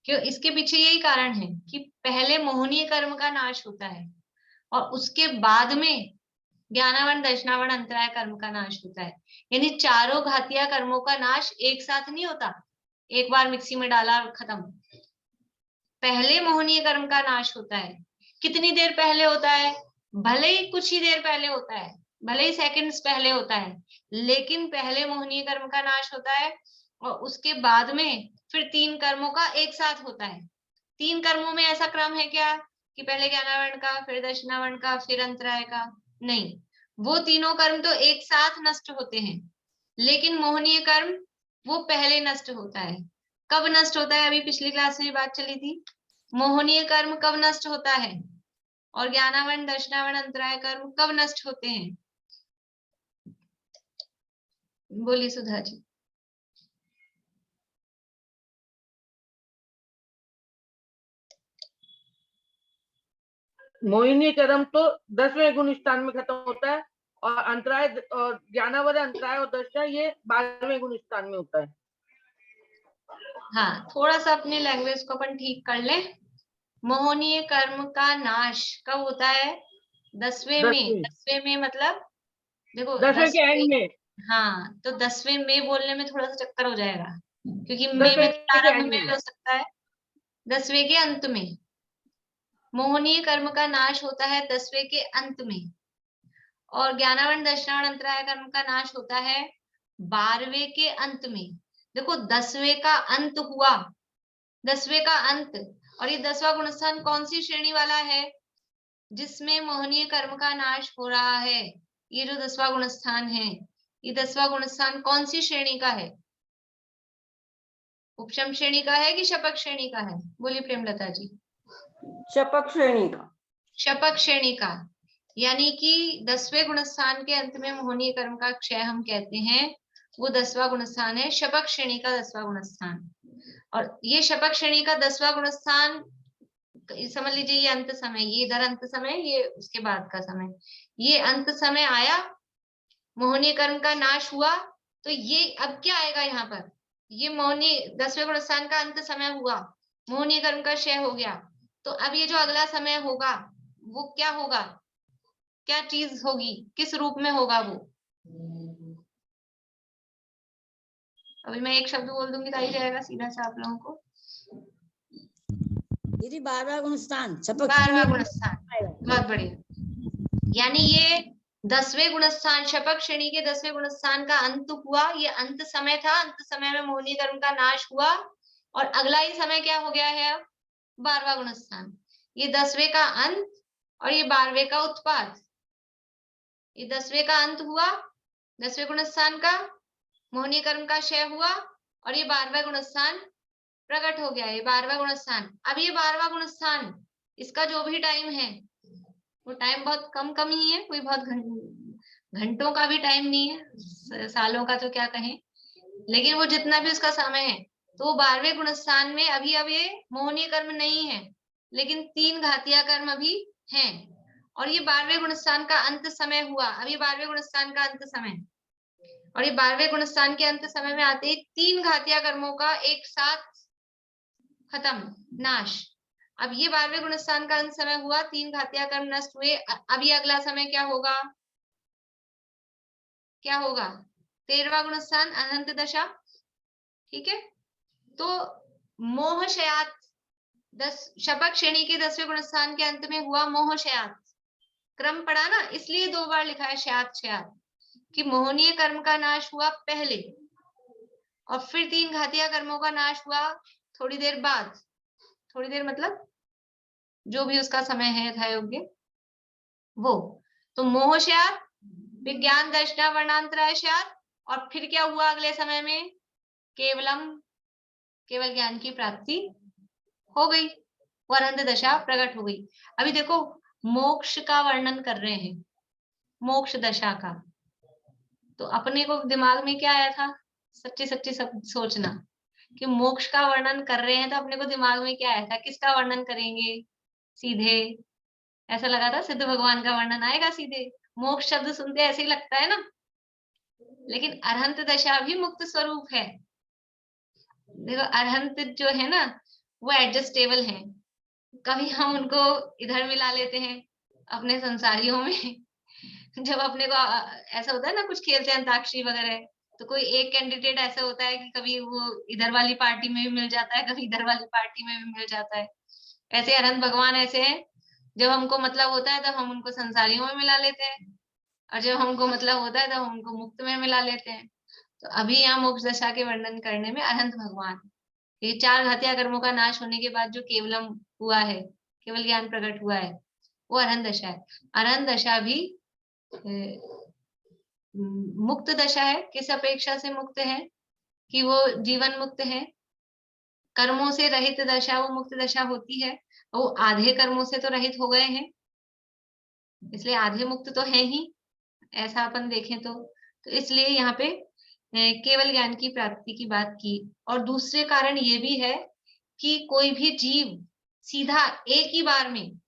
क्यों? इसके पीछे यही कारण है कि पहले मोहनीय कर्म का नाश होता है और उसके बाद में ज्ञानावरण, दर्शनावरण, अंतराय कर्म का नाश होता है। यानी चारों घातिया कर्मों का नाश एक साथ नहीं होता, एक बार मिक्सी में डाला और खत्म। पहले मोहनीय कर्म का नाश होता है। कितनी देर पहले होता है? भले ही कुछ ही देर पहले होता है, भले ही सेकंड्स पहले होता है, लेकिन पहले मोहनीय कर्म का नाश होता है और उसके बाद में फिर 3 कर्मों का एक साथ होता है। 3 कर्मों में ऐसा क्रम है क्या कि पहले ज्ञानावरण का, फिर दर्शनावरण का, फिर अंतराय का? नहीं, वो तीनों कर्म तो एक साथ नष्ट होते हैं, लेकिन मोहनीय कर्म वो पहले नष्ट होता है। कब नष्ट होता है? अभी पिछली क्लास में बात चली थी, मोहनीय कर्म कब नष्ट होता है और ज्ञानावरण, दर्शनावरण, अंतराय कर्म कब नष्ट होते हैं? बोलिए सुधा जी। मोहिनी कर्म तो 10वें गुण स्थान में खत्म होता है और अंतराय और ज्ञानावरण, अंतराय और दर्शन ये 12वें गुण स्थान में होता है। हाँ, थोड़ा सा अपने लैंग्वेज को अपन ठीक कर ले। मोहनीय कर्म का नाश कब होता है? 10वें में। 10वें में मतलब देखो 10वें के एंड में। हाँ, तो 10वें में बोलने में थोड़ा सा चक्कर हो जाएगा, क्योंकि में 10वें में के प्रारंभ एंड में में। हो सकता है, 10वें के अंत में। मोहनीय कर्म का नाश होता है 10वें के अंत में और ज्ञानावरण, दर्शनावरण, अंतराय कर्म का नाश होता है 12वें के अंत में। देखो 10वें का अंत हुआ, 10वें का अंत, और ये 10वां गुणस्थान कौन सी श्रेणी वाला है? जिसमें मोहनीय कर्म का नाश हो रहा है। ये जो 10वां गुणस्थान है, ये 10वां गुणस्थान कौन सी श्रेणी का है? उपशम श्रेणी का है कि शपक श्रेणी का है? बोलिए प्रेमलता जी। शपक श्रेणी का। शपक श्रेणी का, यानी कि 10वें गुणस्थान के अंत में मोहनीय कर्म का क्षय हम कहते हैं, वो 10वां गुणस्थान है, शपक श्रेणी का 10वां गुणस्थान। और ये शपक श्रेणी का 10वां गुणस्थान समझ लीजिए, ये अंत समय, ये इधर अंत समय, ये उसके बाद का समय, ये अंत समय आया, मोहनीय कर्म का नाश हुआ, तो ये अब क्या आएगा यहाँ पर? ये मोहनीय 10वें गुणस्थान का अंत समय हुआ, मोहनीय कर्म का क्षय हो गया, तो अब ये जो अगला समय होगा वो क्या होगा? क्या चीज होगी? किस रूप में होगा वो? अभी मैं एक शब्द बोल दूंगी तो आ ही जाएगा सीधा से आप लोगों को। दीदी 12वां गुणस्थान, शपथ 12वां गुणस्थान, बहुत बढ़िया। यानी ये 10वें गुणस्थान, शपक श्रेणी के 10वें गुणस्थान का अंत हुआ, ये अंत समय था, अंत समय में मोहनीय कर्म का नाश हुआ और अगला ही समय क्या हो गया है अब? 12वां गुणस्थान। ये 10वें का अंत और ये 12वें का उत्पाद। ये 10वें का अंत हुआ, 10वें गुणस्थान का, मोहनीय कर्म का क्षय हुआ और ये 12वां गुणस्थान प्रकट हो गया। ये 12वां गुणस्थान। अब ये 12वां गुणस्थान, इसका जो भी टाइम है वो टाइम बहुत कम ही है, कोई बहुत घंटों का भी टाइम नहीं है, सालों का तो क्या कहें, लेकिन वो जितना भी उसका समय है, तो वो 12वें गुणस्थान में अभी अब ये मोहनीय कर्म नहीं है, लेकिन 3 घातिया कर्म अभी हैं और ये 12वें गुणस्थान का अंत समय हुआ। अभी 12वें गुणस्थान का अंत समय, और ये 12वें गुणस्थान के अंत समय में आते ही 3 घातिया कर्मों का एक साथ खत्म, नाश। अब ये 12वें गुणस्थान का अंत समय हुआ, 3 घातिया कर्म नष्ट हुए। अब ये अगला समय क्या होगा? क्या होगा? 13वां गुणस्थान, अनंत दशा। ठीक है, तो मोहशयात 10 शपक श्रेणी के 10वें गुणस्थान के अंत में हुआ मोहशयात। क्रम पढ़ा ना, इसलिए 2 बार लिखा है शयात शयात, कि मोहनीय कर्म का नाश हुआ पहले और फिर 3 घातिया कर्मों का नाश हुआ थोड़ी देर बाद। थोड़ी देर मतलब जो भी उसका समय है यथा योग्य वो। तो मोहशयात, विज्ञान दर्शना वर्णांतरायशयात, और फिर क्या हुआ अगले समय में? केवल ज्ञान की प्राप्ति हो गई। वो अरहंत दशा प्रकट हो गई। अभी देखो मोक्ष का वर्णन कर रहे हैं, मोक्ष दशा का, तो अपने को दिमाग में क्या आया था? सच्ची सच्ची सब सोचना कि मोक्ष का वर्णन कर रहे हैं तो अपने को दिमाग में क्या आया था? किसका वर्णन करेंगे? सीधे ऐसा लगा था सिद्ध भगवान का वर्णन आएगा सीधे, मोक्ष शब्द सुनते ऐसे ही लगता है ना। लेकिन अरहंत दशा भी मुक्त स्वरूप है। देखो अरहंत जो है ना वो एडजस्टेबल है, कभी हम उनको इधर मिला लेते हैं अपने संसारियों में जब अपने को ऐसा होता है ना, कुछ खेलते हैं अंताक्षरी वगैरह, तो कोई एक कैंडिडेट ऐसा होता है कि कभी वो इधर वाली पार्टी में भी मिल जाता है, कभी इधर वाली पार्टी में भी मिल जाता है। ऐसे अरहंत भगवान ऐसे हैं, जब हमको मतलब होता है तब हम उनको संसारियों में मिला लेते हैं, और जब हमको मतलब होता है तब हम उनको मुक्त में मिला लेते हैं। तो अभी यहाँ मोक्ष दशा के वर्णन करने में अरहंत भगवान, ये 4 घातिया कर्मों का नाश होने के बाद जो केवलम हुआ है, केवल ज्ञान प्रकट हुआ है, वो अरहंत दशा है। अरहंत दशा भी मुक्त दशा है। किस अपेक्षा से मुक्त है? कि वो जीवन मुक्त है, कर्मों से रहित दशा वो मुक्त दशा होती है। वो आधे कर्मों से तो रहित हो गए हैं, इसलिए आधे मुक्त तो है ही, ऐसा अपन देखें तो इसलिए यहाँ पे केवल ज्ञान की प्राप्ति की बात की। और दूसरे कारण ये भी है कि कोई भी जीव सीधा एक ही बार में,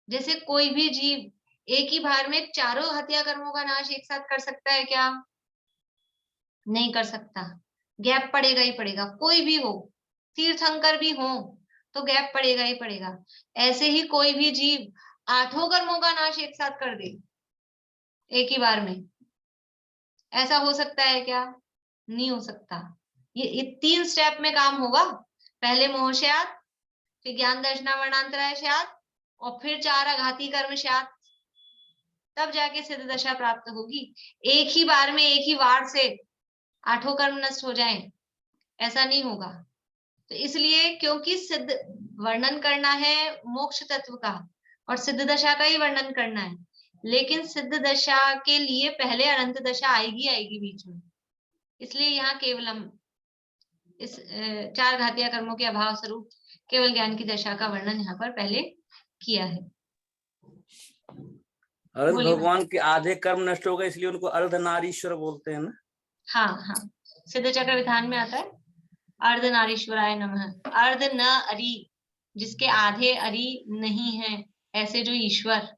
जैसे कोई भी जीव एक ही बार में चारों हत्या कर्मों का नाश एक साथ कर सकता है क्या? नहीं कर सकता, गैप पड़ेगा ही पड़ेगा। कोई भी हो, तीर्थंकर भी हो तो गैप पड़ेगा ही पड़ेगा। ऐसे ही कोई भी जीव 8 कर्मों का नाश एक साथ कर दे एक ही बार में, ऐसा हो सकता है क्या? नहीं हो सकता। ये 3 स्टेप में काम होगा। पहले मोहश्यात, फिर ज्ञान दर्शना वर्णांतराय श्यात, और फिर 4 आघाती कर्म श्यात, तब जाके सिद्ध दशा प्राप्त होगी। एक ही बार में, एक ही वार से 8 कर्म नष्ट हो जाएं, ऐसा नहीं होगा। तो इसलिए क्योंकि सिद्ध वर्णन करना है मोक्ष तत्व का और सिद्ध दशा का ही वर्णन करना है, लेकिन सिद्ध दशा के लिए पहले अनंत दशा आएगी बीच में, इसलिए यहाँ केवलम इस 4 घातिया कर्मों के अभाव स्वरूप केवल ज्ञान की दशा का वर्णन यहाँ पर पहले किया है। अरहंत भगवान के आधे कर्म नष्ट हो गए, इसलिए उनको अर्धनारीश्वर बोलते हैं ना। हाँ, सिद्ध चक्र विधान में आता है अर्धनारीश्वराय नमः। अर्ध न अरि, जिसके आधे अरि नहीं है, ऐसे जो ईश्वर,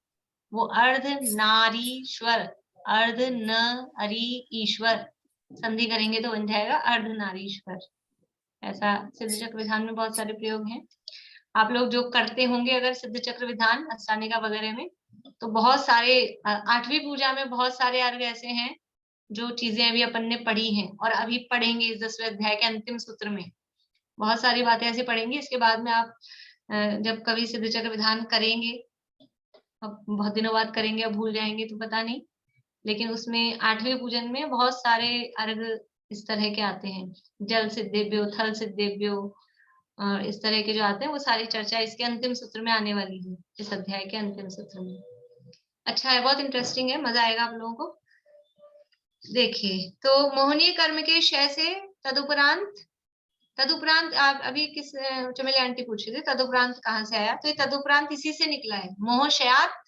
वो अर्धनारीश्वर, अर्ध न अरि ईश्वर, संधि करेंगे तो बन जाएगा अर्धनारीश्वर। ऐसा सिद्ध चक्र विधान में बहुत सारे प्रयोग हैं। आप लोग जो करते होंगे अगर सिद्ध चक्र विधान अष्टांगिका वगैरह में, तो बहुत सारे 8वीं पूजा में बहुत सारे अर्घ ऐसे हैं जो चीजें अभी अपन ने पढ़ी हैं और अभी पढ़ेंगे इस 10वें अध्याय के अंतिम सूत्र में बहुत सारी बातें ऐसी पढ़ेंगे। इसके बाद में आप जब कभी सिद्ध चक्र विधान करेंगे, अब बहुत दिनों बाद करेंगे, अब भूल जाएंगे तो पता नहीं, लेकिन उसमें 8वें पूजन में बहुत सारे अर्घ इस तरह के आते हैं, जल सिद्धेभ्यो, थल सिद्धेभ्यो, और इस तरह के जो आते हैं वो सारी चर्चा इसके अंतिम सूत्र में आने वाली है, इस अध्याय के अंतिम सूत्र में। अच्छा है, बहुत इंटरेस्टिंग है, मजा आएगा आप लोगों को। देखिए, तो मोहनीय कर्म के क्षय से तदुपरांत आप अभी किस चमेली आंटी पूछ रही थी तदुपरांत कहाँ से आया, तो ये तदुपरांत इसी से निकला है, मोहश्यात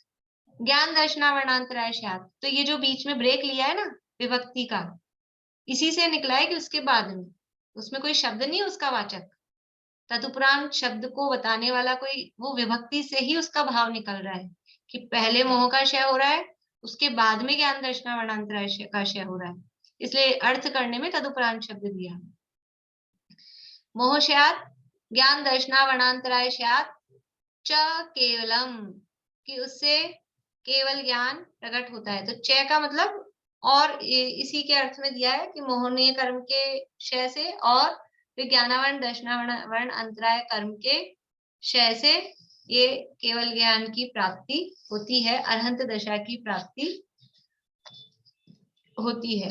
ज्ञान दर्शना वर्णांतराय श्यात। तो ये जो बीच में ब्रेक लिया है ना विभक्ति का, इसी से निकला है कि उसके बाद में, उसमें कोई शब्द नहीं उसका वाचक, तदुपरांत शब्द को बताने वाला कोई, वो विभक्ति से ही उसका भाव निकल रहा है कि पहले मोह का क्षय हो रहा है, उसके बाद में ज्ञान दर्शना वर्णांतराय का क्षय हो रहा है, इसलिए अर्थ करने में तदुपरांत शब्द दिया। मोहश्यात ज्ञान दर्शना वर्णांतराय श्यात च केवलम, कि उससे केवल ज्ञान प्रकट होता है। तो च का मतलब और इसी के अर्थ में दिया है कि मोहनीय कर्म के क्षय से और ज्ञानावरण दर्शनावरण अंतराय कर्म के क्षय से ये केवल ज्ञान की प्राप्ति होती है, अरहंत दशा की प्राप्ति होती है।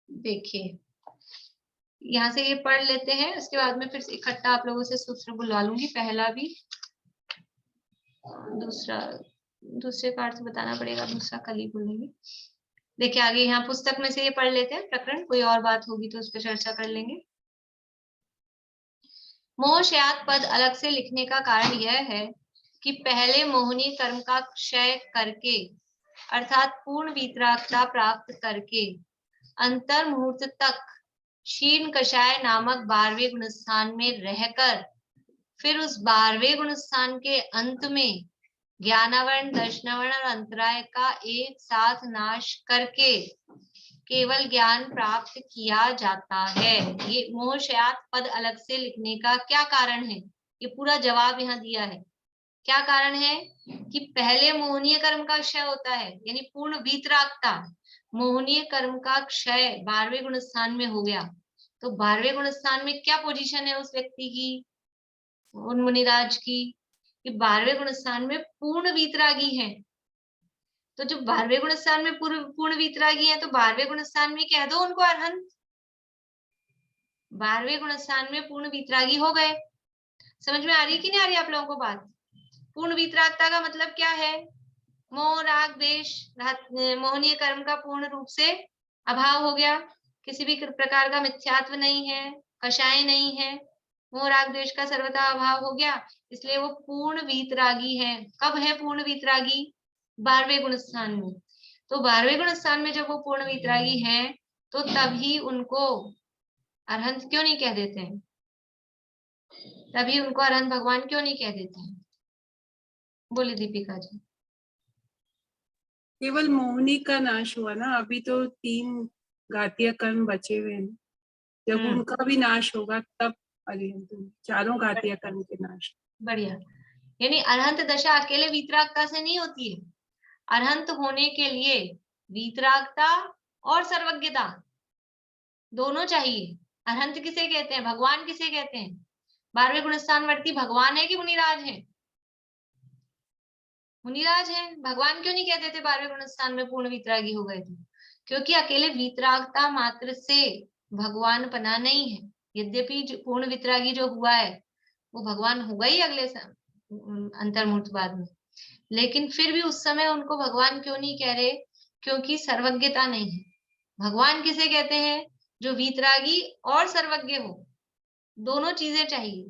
देखिए यहाँ से ये पढ़ लेते हैं, उसके बाद में फिर इकट्ठा आप लोगों से सूत्र बुलवा लूंगी, पहला भी दूसरे पार्ट से बताना पड़ेगा, दूसरा कल ही बोलेंगे। देखिए आगे यहाँ पुस्तक में से ये पढ़ लेते हैं प्रकरण, कोई और बात होगी तो उस पर चर्चा कर लेंगे। मोहशयात पद अलग से लिखने का कारण यह है कि पहले मोहनी कर्म का क्षय करके अर्थात पूर्ण वीतरागता प्राप्त करके अंतर मुहूर्त तक क्षीण कषाय नामक 12वें गुणस्थान में रहकर फिर उस 12वें गुणस्थान के अंत में ज्ञानावरण, दर्शनावरण और अंतराय का एक साथ नाश करके केवल ज्ञान प्राप्त किया जाता है। ये मोहशयात पद अलग से लिखने का क्या कारण है? ये पूरा जवाब यहाँ दिया है। क्या कारण है? कि पहले मोहनीय कर्म का क्षय होता है, यानी पूर्ण वीतरागता। मोहनीय कर्म का क्षय 12वें गुण स्थान में हो गया, तो 12वें गुण स्थान में क्या पोजीशन है उस व्यक्ति की, उन मुनिराज की, कि 12वें गुण स्थान में पूर्ण वीतरागी है। तो जो 12वें गुण स्थान में पूर्ण वीतरागी है, तो 12वें गुण स्थान में कह दो उनको अरहंत। 12वें गुण स्थान में पूर्ण वीतरागी हो गए। समझ में आ रही है कि नहीं आ रही आप लोगों को बात? पूर्ण वीतरागता का मतलब क्या है? मोह, राग, द्वेष, मोहनीय कर्म का पूर्ण रूप से अभाव हो गया, किसी भी प्रकार का मिथ्यात्व नहीं है, कषाय नहीं है, मोह, राग, द्वेष का सर्वथा अभाव हो गया, इसलिए वो पूर्ण वीतरागी है। कब है पूर्ण वीतरागी? 12वें गुण स्थान में। तो 12वें गुण स्थान में जब वो पूर्ण वीतरागी है, तो तभी उनको अरहंत क्यों नहीं कह देते हैं? तभी उनको अरहंत भगवान क्यों नहीं कह देते हैं? बोली दीपिका जी। केवल मोहनी का नाश हुआ ना, अभी तो 3 घातीय कर्म बचे हुए हैं। जब उनका भी नाश होगा तब अरिहंत, चारों घातीय कर्म के नाश। बढ़िया। यानी अरहंत दशा अकेले वीतरागता से नहीं होती है। अरहंत होने के लिए वीतरागता और सर्वज्ञता दोनों चाहिए। अरहंत किसे कहते हैं? भगवान किसे कहते हैं? 12वें गुणस्थानवर्ती भगवान है कि मुनिराज है? मुनिराज है। भगवान क्यों नहीं कहते थे 12वें गुणस्थान में पूर्ण वीतरागी हो गए थे? क्योंकि अकेले वीतरागता मात्र से भगवान पना नहीं है। यद्यपि पूर्ण वीतरागी जो हुआ है वो भगवान होगा ही अगले अंतर्मुहूर्त बाद में, लेकिन फिर भी उस समय उनको भगवान क्यों नहीं कह रहे? क्योंकि सर्वज्ञता नहीं है। भगवान किसे कहते हैं? जो वीतरागी और सर्वज्ञ हो, दोनों चीजें चाहिए।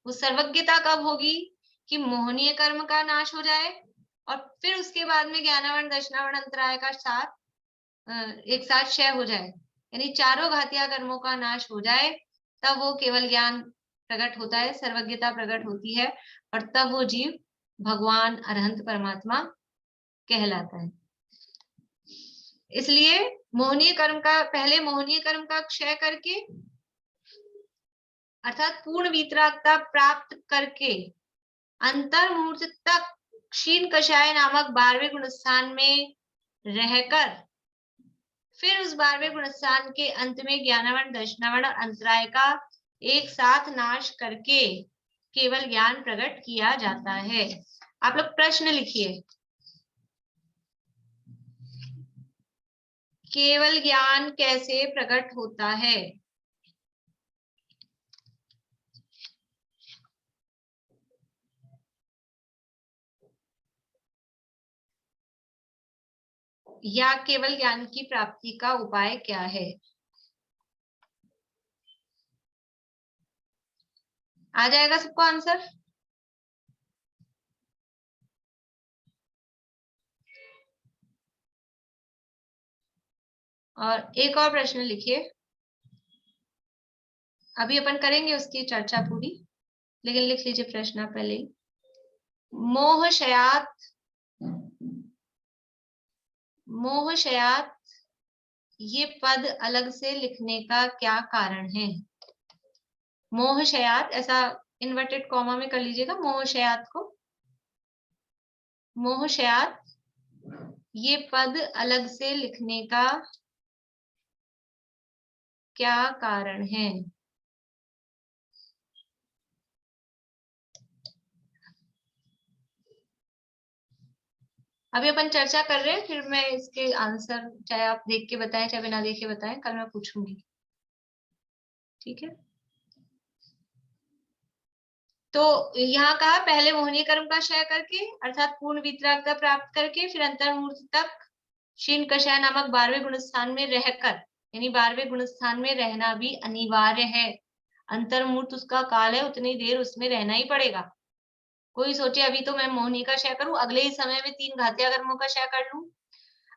वो सर्वज्ञता कब होगी? कि मोहनीय कर्म का नाश हो जाए और फिर उसके बाद में ज्ञानावरण, दर्शनावरण, अंतराय का साथ एक साथ क्षय हो जाए, यानी चारों घातिया कर्मों का नाश हो जाए, तब वो केवल ज्ञान प्रकट होता है, सर्वज्ञता प्रकट होती है, और तब वो जीव भगवान अरहंत परमात्मा कहलाता है। इसलिए मोहनीय कर्म का, पहले मोहनीय कर्म का क्षय करके अर्थात पूर्ण वीतरागता प्राप्त करके अंतर मुहूर्त तक क्षीण कषाय नामक 12वें गुणस्थान में रहकर फिर उस 12वें गुणस्थान के अंत में ज्ञानावरण, दर्शनावरण और अंतराय का एक साथ नाश करके केवल ज्ञान प्रकट किया जाता है। आप लोग प्रश्न लिखिए। केवल ज्ञान कैसे प्रकट होता है? या केवल ज्ञान की प्राप्ति का उपाय क्या है? आ जाएगा सबको आंसर? और एक और प्रश्न लिखिए। अभी अपन करेंगे उसकी चर्चा पूरी, लेकिन लिख लीजिए प्रश्न पहले ही। मोहशयात ये पद अलग से लिखने का क्या कारण है? मोहशयात ऐसा इन्वर्टेड कॉमा में कर लीजिएगा। मोहशयात को, मोहशयात ये पद अलग से लिखने का क्या कारण है? अभी अपन चर्चा कर रहे हैं, फिर मैं इसके आंसर चाहे आप देख के बताएं चाहे बिना देखे बताएं, कल मैं पूछूंगी, ठीक है? तो यहाँ कहा पहले मोहनीय कर्म का क्षय करके अर्थात पूर्ण वीतरागता प्राप्त करके फिर अंतर्मुहूर्त तक क्षीण कषाय नामक 12वें गुणस्थान में रहकर, यानी 12वें गुणस्थान में रहना भी अनिवार्य है। अंतर्मूर्त उसका काल है, उतनी देर उसमें रहना ही पड़ेगा। कोई सोचे अभी तो मैं मोहिनी का क्षय करूं, अगले ही समय में 3 घातीय कर्मों का क्षय कर लूं,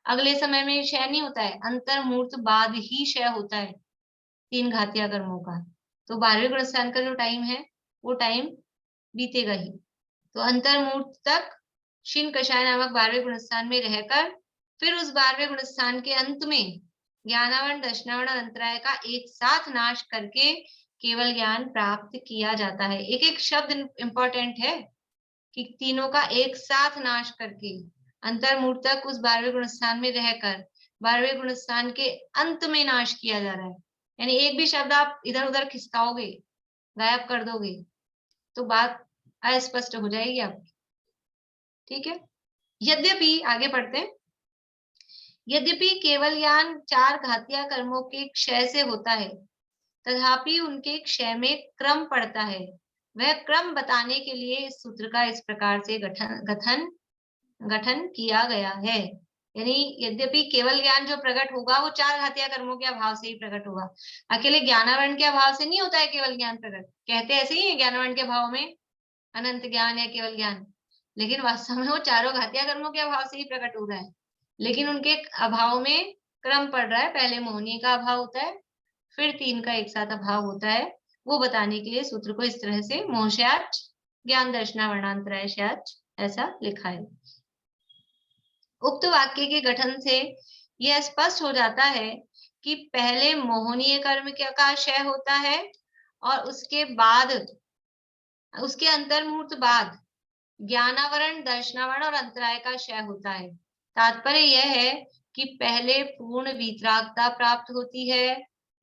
अगले समय में क्षय नहीं होता है, अंतर्मूर्त बाद ही क्षय होता है 3 घातीय कर्मों का। तो 12वें गुणस्थान का जो टाइम है वो टाइम बीतेगा ही। तो अंतर्मूर्त तक क्षीण कषाय नामक 12वें गुणस्थान में रहकर फिर उस 12वें गुणस्थान के अंत में ज्ञानावरण, दर्शनावरण और अंतराय का एक साथ नाश करके केवल ज्ञान प्राप्त किया जाता है। एक एक शब्द इंपॉर्टेंट है कि तीनों का एक साथ नाश करके अंतर्मूर्त तक उस 12वें गुणस्थान में रहकर 12वें गुणस्थान के अंत में नाश किया जा रहा है। यानी एक भी शब्द आप इधर उधर खिसकाओगे, गायब कर दोगे तो बात अस्पष्ट हो जाएगी आपकी। ठीक है, यद्यपि आगे पढ़ते हैं, यद्यपि केवल ज्ञान 4 घातीय कर्मों के क्षय से होता है, तथापि उनके क्षय में क्रम पड़ता है। वह क्रम बताने के लिए इस सूत्र का इस प्रकार से गठन किया गया है। यानी यद्यपि केवल ज्ञान जो प्रकट होगा वो 4 घातीय कर्मों के अभाव से ही प्रकट होगा, अकेले ज्ञानावरण के अभाव से नहीं होता है केवल ज्ञान प्रकट। कहते ऐसे ही है ज्ञानावरण के अभाव में अनंत ज्ञान या केवल ज्ञान, लेकिन वास्तव में वो चारों घातीय कर्मों के अभाव से ही प्रकट हो रहा है। लेकिन उनके अभाव में क्रम पड़ रहा है, पहले मोहिनी का अभाव होता है, फिर 3 का एक साथ अभाव होता है। वो बताने के लिए सूत्र को इस तरह से मोहशाच ज्ञान दर्शनावरणांतराय शाच ऐसा लिखा है। उक्त वाक्य के गठन से यह स्पष्ट हो जाता है कि पहले मोहनीय कर्म का क्षय होता है और उसके बाद उसके अंतर्मुहूर्त बाद ज्ञानावरण, दर्शनावरण और अंतराय का क्षय होता है। तात्पर्य यह है कि पहले पूर्ण वीतरागता प्राप्त होती है,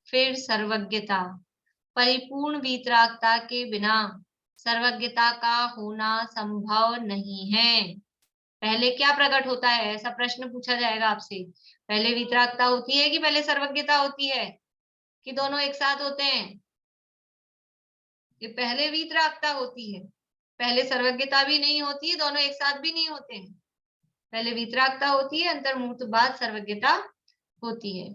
फिर सर्वज्ञता। परिपूर्ण वीतरागता के बिना सर्वज्ञता का होना संभव नहीं है। पहले क्या प्रकट होता है, ऐसा प्रश्न पूछा जाएगा आपसे। पहले वीतरागता होती है कि पहले सर्वज्ञता होती है, कि दोनों एक साथ होते हैं? ये पहले वीतरागता होती है, पहले सर्वज्ञता भी नहीं होती है, दोनों एक साथ भी नहीं होते हैं। पहले वीतरागता होती है, अंतर्मुहूर्त बाद सर्वज्ञता होती है।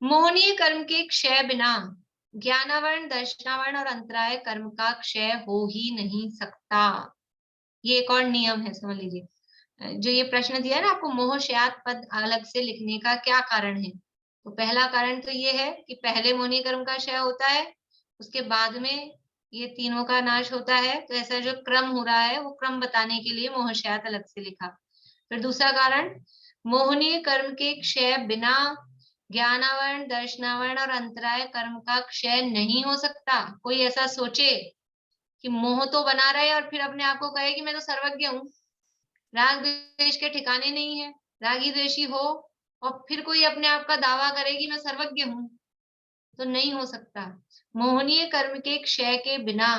मोहनीय कर्म के क्षय बिना ज्ञानावरण, दर्शनावरण और अंतराय कर्म का क्षय हो ही नहीं सकता। ये एक और नियम है, समझ लीजिए। जो ये प्रश्न दिया है ना आपको, मोहश्यात पद अलग से लिखने का क्या कारण है, तो पहला कारण तो ये है कि पहले मोहनीय कर्म का क्षय होता है, उसके बाद में ये तीनों का नाश होता है। तो ऐसा जो क्रम हो रहा है वो क्रम बताने के लिए मोहश्यात अलग से लिखा। फिर दूसरा कारण, मोहनीय कर्म के क्षय बिना ज्ञानावरण, दर्शनावरण और अंतराय कर्म का क्षय नहीं हो सकता। कोई ऐसा सोचे कि मोह तो बना रहे और फिर अपने आप को कहे कि मैं तो सर्वज्ञ हूँ, राग द्वेष के ठिकाने नहीं है, रागी द्वेषी हो और फिर कोई अपने आप का दावा करे कि मैं सर्वज्ञ हूँ, तो नहीं हो सकता। मोहनीय कर्म के क्षय के बिना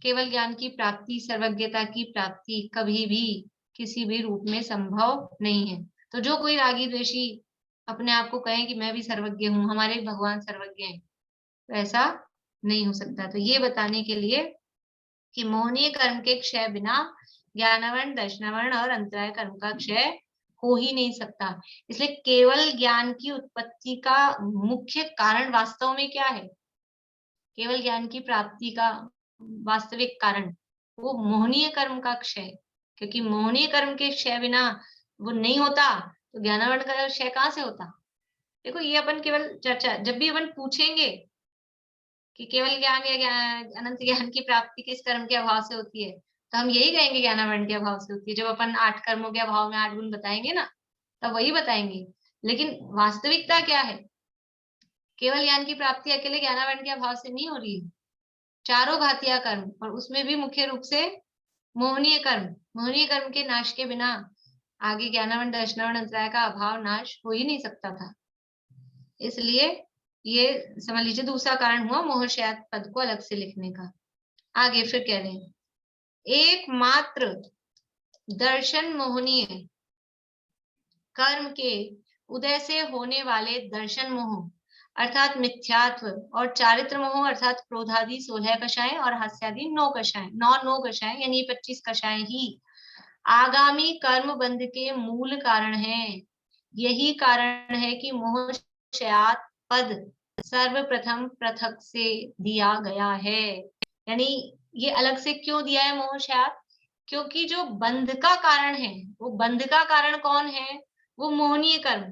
केवल ज्ञान की प्राप्ति, सर्वज्ञता की प्राप्ति कभी भी किसी भी रूप में संभव नहीं है। तो जो कोई रागी द्वेषी अपने आप को कहे कि मैं भी सर्वज्ञ हूँ, हमारे भगवान सर्वज्ञ हैं, तो ऐसा नहीं हो सकता। तो ये बताने के लिए कि मोहनीय कर्म के क्षय बिना ज्ञानावरण, दर्शनावरण और अंतराय कर्म का क्षय हो ही नहीं सकता। इसलिए केवल ज्ञान की उत्पत्ति का मुख्य कारण वास्तव में क्या है, केवल ज्ञान की प्राप्ति का वास्तविक कारण वो मोहनीय कर्म का क्षय, क्योंकि मोहनीय कर्म के क्षय बिना वो नहीं होता तो ज्ञानावरण का क्षय कहाँ से होता। देखो ये अपन केवल चर्चा, जब भी अपन पूछेंगे कि केवल ज्ञान या अनंत ज्ञान की प्राप्ति किस कर्म के अभाव से होती है, तो हम यही कहेंगे ज्ञानावरण के अभाव से होती है। जब अपन 8 कर्मों के अभाव में 8 गुण बताएंगे ना, तब वही बताएंगे। लेकिन वास्तविकता क्या है, केवल ज्ञान की प्राप्ति अकेले ज्ञानावरण के अभाव से नहीं हो रही है। चारों घातीय कर्म, और उसमें भी मुख्य रूप से मोहनीय कर्म के नाश के बिना आगे ज्ञानावरण, दर्शनावरण, अंतराय का अभाव नाश हो ही नहीं सकता था। इसलिए ये समझ लीजिए दूसरा कारण हुआ मोहश्यात पद को अलग से लिखने का। आगे फिर कह रहे हैं, एकमात्र दर्शन मोहनीय कर्म के उदय से होने वाले दर्शन मोह अर्थात मिथ्यात्व और चारित्र मोह अर्थात क्रोधादि 16 कषाय और हास्यादि 9 कषाय यानी 25 कषाय ही आगामी कर्म बंध के मूल कारण है। यही कारण है कि मोहश्यात पद सर्वप्रथम पृथक से दिया गया है। यानी ये अलग से क्यों दिया है मोहशात? क्योंकि जो बंध का कारण है, वो बंध का कारण कौन है? वो मोहनीय कर्म।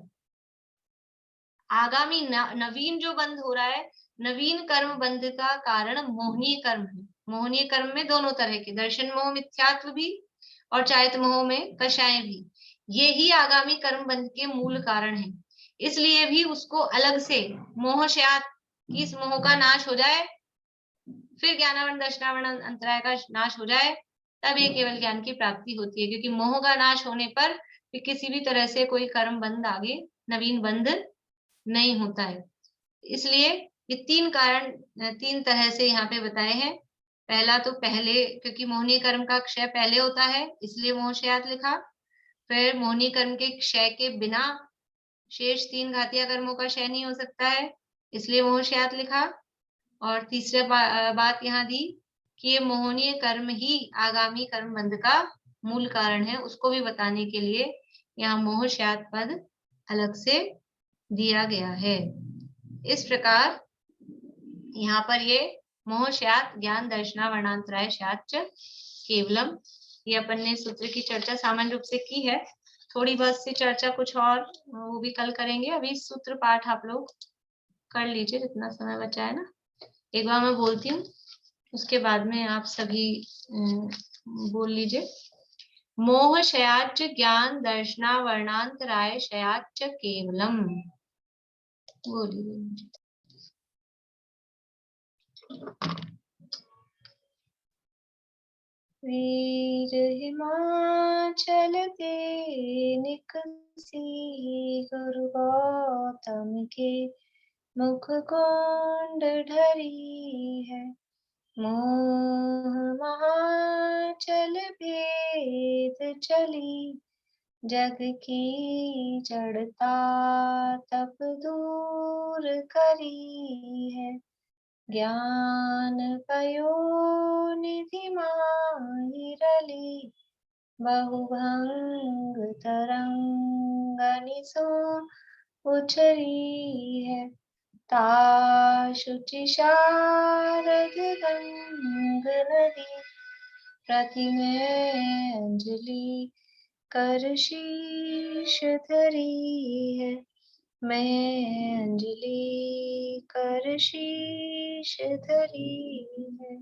आगामी नवीन जो बंध हो रहा है, नवीन कर्म बंध का कारण मोहनीय कर्म है। मोहनीय कर्म में दोनों तरह के, दर्शन मोह मिथ्यात्व भी और चारित्र मोह में कषाय भी, ये ही आगामी कर्म बंध के मूल कारण है। इसलिए भी उसको अलग से मोहशात, इस मोह का नाश हो जाए, फिर ज्ञानावरण दर्शनावरण अंतराय का नाश हो जाए, तब ये केवल ज्ञान की प्राप्ति होती है। क्योंकि मोह का नाश होने पर फिर किसी भी तरह से कोई कर्म बंध आगे नवीन बंध नहीं होता है। इसलिए ये तीन कारण तीन तरह से यहाँ पे बताए हैं। पहला तो पहले, क्योंकि मोहनीय कर्म का क्षय पहले होता है इसलिए मोहशात लिखा। फिर मोहनीय कर्म के क्षय के बिना शेष तीन घातीय कर्मों का क्षय नहीं हो सकता है, इसलिए मोहशात लिखा। और तीसरा बात यहाँ दी कि ये मोहनीय कर्म ही आगामी कर्म बंध का मूल कारण है, उसको भी बताने के लिए यहाँ मोहशात पद अलग से दिया गया है। इस प्रकार यहाँ पर ये मोहशात ज्ञान दर्शना वर्णांतराय शाच केवलम, ये अपन ने सूत्र की चर्चा सामान्य रूप से की है। थोड़ी बहुत सी चर्चा कुछ और वो भी कल करेंगे। अभी सूत्र पाठ आप लोग कर लीजिए जितना समय बचा है ना। एक बार मैं बोलती हूँ, उसके बाद में आप सभी बोल लीजिए। मोह शयाच ज्ञान दर्शना वर्णांतराय शयाच केवलम। बोलिए। वीर हिमाचल के निकसी गुरु गौतम के मुख कुंड ढरी है। मोह महाचल भेद चली, जग की जड़ता तप दूर करी है। ज्ञान पयो निधि माहि रली, बहुभंग तरंगनि सो उछरी है। ताशुचि शारद गंग नदी, प्रतिमे अंजलि कर शीश धरी है। मैं अंजलि कर शीश धरी है।